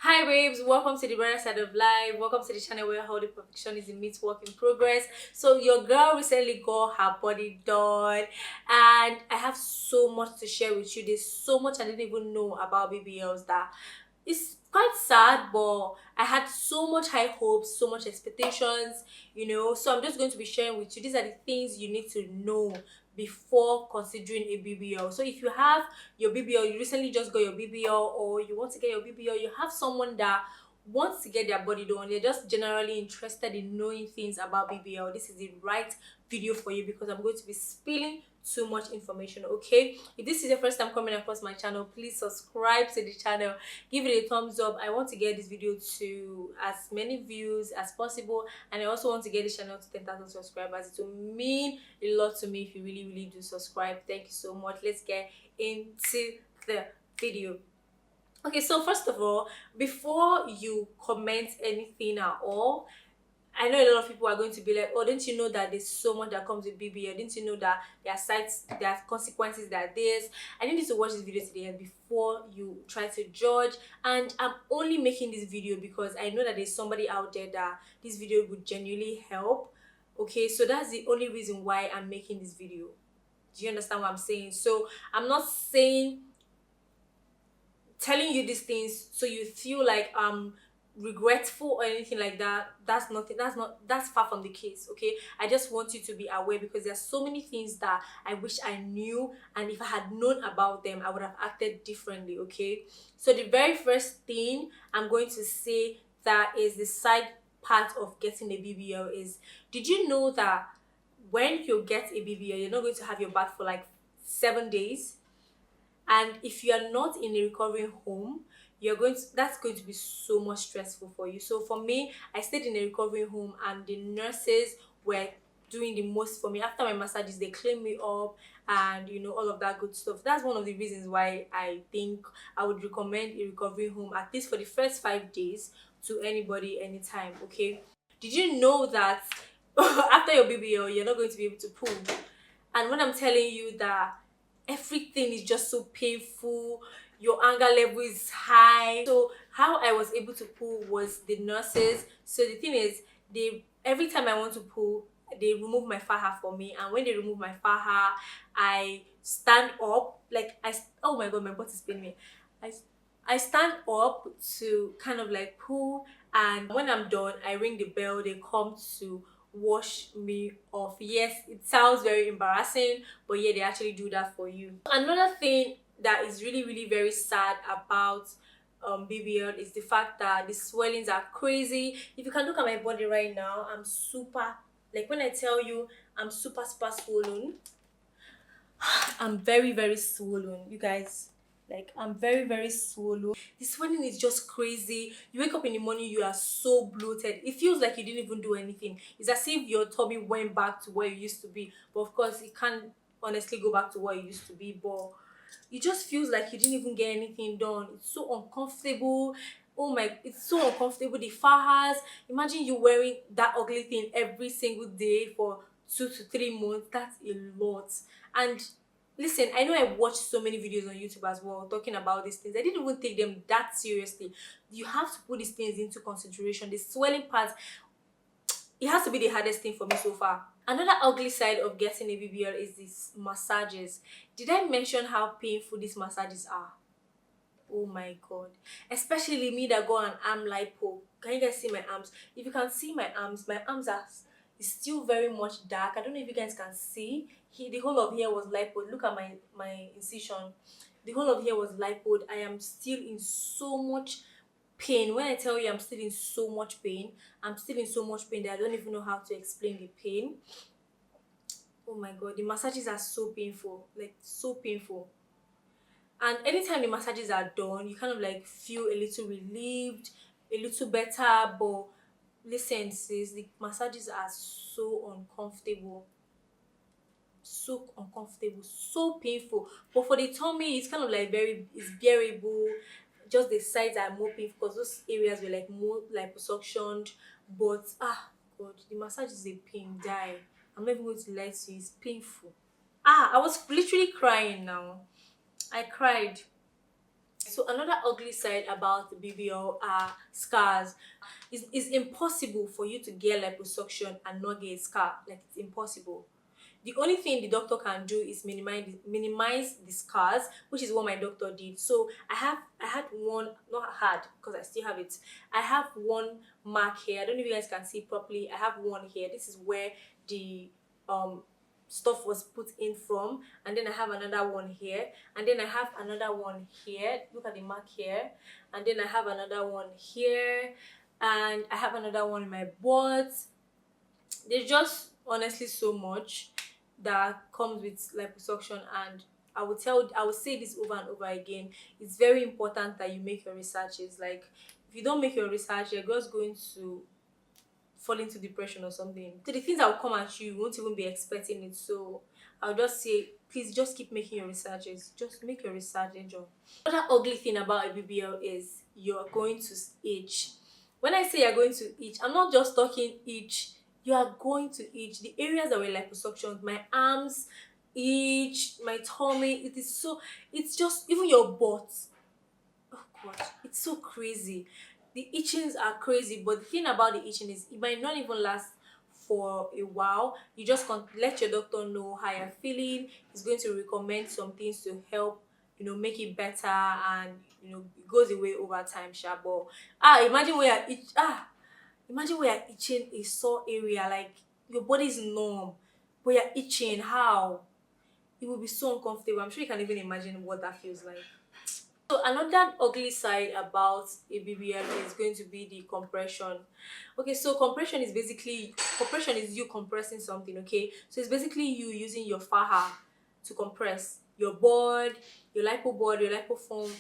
Hi babes, welcome to the brighter side of life. Welcome to the channel where healthy perfectionism meets work in progress. So your girl recently got her body done and I have so much to share with you. There's so much I didn't even know about BBLs that it's quite sad, but I had so much high hopes, so much expectations, so I'm just going to be sharing with you. These are the things you need to know before considering a BBL. So if you have your BBL, you recently just got your BBL, or you want to get your BBL, you have someone that wants to get their body done, they're just generally interested in knowing things about BBL, this is the right video for you because I'm going to be spilling too much information. Okay, if this is your first time coming across my channel, please subscribe to the channel, give it a thumbs up. I want to get this video to as many views as possible, and I also want to get this channel to 10,000 subscribers. It will mean a lot to me if you really do subscribe. Thank you so much. Let's get into the video. Okay, so first of all, before you comment anything at all, I know a lot of people are going to be like, oh, didn't you know that there's so much that comes with BBL? Didn't you know that there are sides, there are consequences, there are this? I need you to watch this video to the end before you try to judge. And I'm only making this video because I know that there's somebody out there that this video would genuinely help. Okay, so that's the only reason why I'm making this video. Do you understand what I'm saying? So I'm not saying telling you these things so you feel like regretful or anything like that. That's far from the case. Okay, I just want you to be aware because there's so many things that I wish I knew, and if I had known about them I would have acted differently. Okay, so the very first thing I'm going to say that is the side part of getting a BBL is, did you know that when you get a BBL you're not going to have your bath for like 7 days? And if you are not in a recovering home, that's going to be so much stressful for you. So for me, I stayed in a recovering home and the nurses were doing the most for me. After my massages, they cleaned me up and all of that good stuff. That's one of the reasons why I think I would recommend a recovery home, at least for the first 5 days, to anybody anytime. Okay, did you know that after your BBL you're not going to be able to poo? And when I'm telling you that everything is just so painful, your anger level is high. So how I was able to pull was the nurses. So the thing is, they every time I want to pull, they remove my faha for me, and when they remove my faha, I stand up. Like oh my god, my butt is paining me. I stand up to kind of like pull, and when I'm done I ring the bell, they come to wash me off. Yes, it sounds very embarrassing, but yeah, they actually do that for you. Another thing that is really very sad about BBL is the fact that the swellings are crazy. If you can look at my body right now, I'm super, like when I tell you I'm super swollen, I'm very swollen, you guys. Like, I'm very swollen. The swelling is just crazy. You wake up in the morning, you are so bloated. It feels like you didn't even do anything. It's as if your tummy went back to where it used to be. But of course, it can't honestly go back to what it used to be. But it just feels like you didn't even get anything done. It's so uncomfortable. Oh my, it's so uncomfortable. The fahas, imagine you wearing that ugly thing every single day for 2 to 3 months. That's a lot. And listen, I know I watched so many videos on YouTube as well talking about these things. I didn't even take them that seriously. You have to put these things into consideration. The swelling part, it has to be the hardest thing for me so far. Another ugly side of getting a BBL is these massages. Did I mention how painful these massages are? Oh my god, especially me that go on arm lipo. Can you guys see my arms? If you can see my arms are is still very much dark. I don't know if you guys can see. The whole of here was lipo. Look at my incision. The whole of here was lipo. I am still in so much pain. When I tell you I'm still in so much pain, I'm still in so much pain that I don't even know how to explain the pain. Oh my god, the massages are so painful, like so painful. And anytime the massages are done, you kind of like feel a little relieved, a little better. But listen, sis, the massages are so uncomfortable, so painful. But for the tummy, it's kind of like it's bearable. Just the sides are more painful because those areas were like more liposuctioned. But god, the massage is a pain. Die, I'm not even going to lie to you, it's painful. I was literally crying now. I cried. So another ugly side about the BBL are scars. It's impossible for you to get liposuction and not get a scar. Like, it's impossible. The only thing the doctor can do is minimize the scars, which is what my doctor did. So I had one, not had, because I still have it. I have one mark here. I don't know if you guys can see properly. I have one here. This is where the um stuff was put in from, and then I have another one here, and then I have another one here. Look at the mark here. And then I have another one here, and I have another one in my butt. There's just honestly so much that comes with liposuction, and I will say this over and over again. It's very important that you make your researches. Like, if you don't make your research, you're just going to fall into depression or something. So the things that will come at you, you won't even be expecting it. So I'll just say, please just keep making your researches. Just make your research, enjoy. Another ugly thing about a BBL is you're going to itch. When I say you're going to itch, I'm not just talking itch. You are going to itch. The areas that were liposuction, my arms itch, my tummy, it's just, even your butt. Oh god, it's so crazy. The itchings are crazy, but the thing about the itching is it might not even last for a while. You just let your doctor know how you're feeling. He's going to recommend some things to help, make it better, and it goes away over time, sha. But imagine where you're itching a sore area, like your body is numb, but you're itching. How? It will be so uncomfortable. I'm sure you can even imagine what that feels like. So another ugly side about a BBL is going to be the compression. Okay, so compression is you compressing something. Okay, so it's basically you using your faha to compress your board, your lipo board, your lipo foam.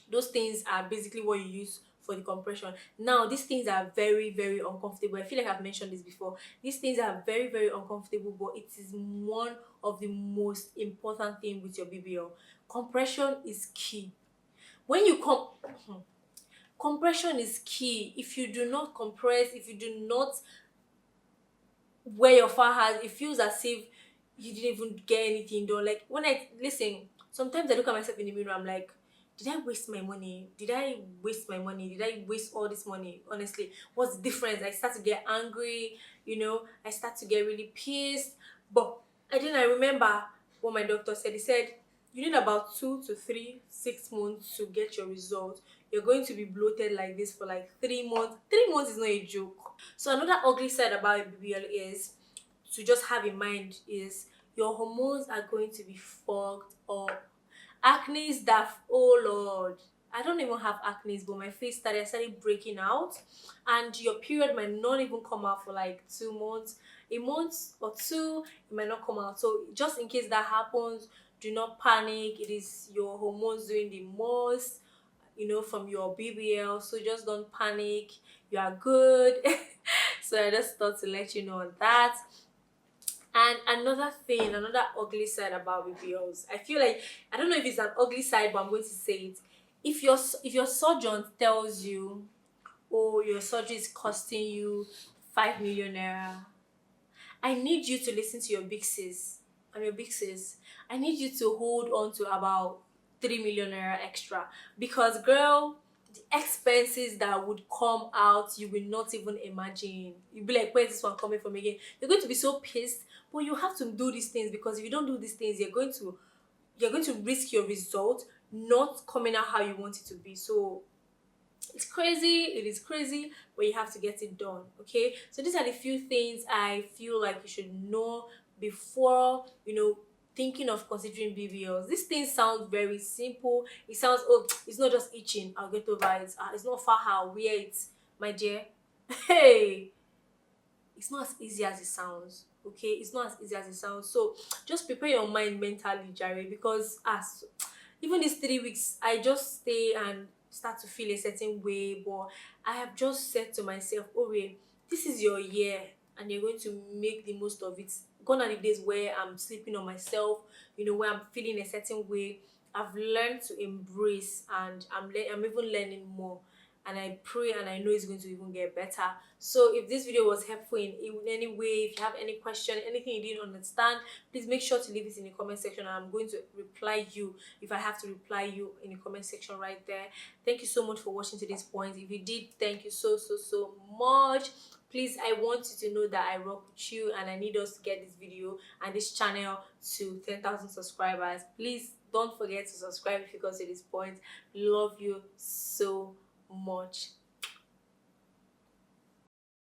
Those things are basically what you use for the compression. Now, these things are very, very uncomfortable. I feel like I've mentioned this before. These things are very, very uncomfortable, but it is one of the most important thing with your BBL. Compression is key. When you compression is key. If you do not compress, if you do not wear your far, it feels as if you didn't even get anything done. Like, when I listen, sometimes I look at myself in the mirror, I'm like, did I waste my money? Did I waste my money? Did I waste all this money? Honestly, what's the difference? I start to get angry, I start to get really pissed. But I remember what my doctor said. He said, you need about 2 to 6 months to get your result. You're going to be bloated like this for like 3 months. 3 months is not a joke. So another ugly side about a BBL is, to just have in mind, is your hormones are going to be fogged up. Acne is that, oh lord, I don't even have acne, but my face started breaking out, and your period might not even come out for like 2 months. A month or two, it might not come out. So just in case that happens, do not panic. It is your hormones doing the most, from your BBL. So just don't panic. You are good. So I just thought to let you know on that. And another ugly side about BBLs, I feel like, I don't know if it's an ugly side, but I'm going to say it. If your surgeon tells you, oh, your surgery is costing you 5 million naira, I need you to listen to your big sis. I'm your big sis. I need you to hold on to about 3 million naira extra, because girl, the expenses that would come out, you will not even imagine. You'll be like, where's this one coming from again? You're going to be so pissed, but you have to do these things, because if you don't do these things, you're going to risk your result not coming out how you want it to be. So it's crazy, it is crazy, but you have to get it done. Okay, so these are the few things I feel like you should know before thinking of considering BBLs. These things sound very simple. It sounds, oh, it's not just itching, I'll get over it. It's not far, how wear it, my dear. Hey, it's not as easy as it sounds. Okay, it's not as easy as it sounds. So just prepare your mind mentally, Jerry, because as even these 3 weeks, I just stay and start to feel a certain way. But I have just said to myself, oh wait, this is your year, and you're going to make the most of it. Gone are the days where I'm sleeping on myself, where I'm feeling a certain way. I've learned to embrace, and I'm even learning more. and I pray and I know it's going to even get better. So if this video was helpful in any way, if you have any question, anything you didn't understand, please make sure to leave it in the comment section, and I'm going to reply you if I have to reply you in the comment section right there. Thank you so much for watching to this point. If you did, thank you so much. Please, I want you to know that I rock with you, and I need us to get this video and this channel to 10,000 subscribers. Please don't forget to subscribe if you got to this point. Love you so much.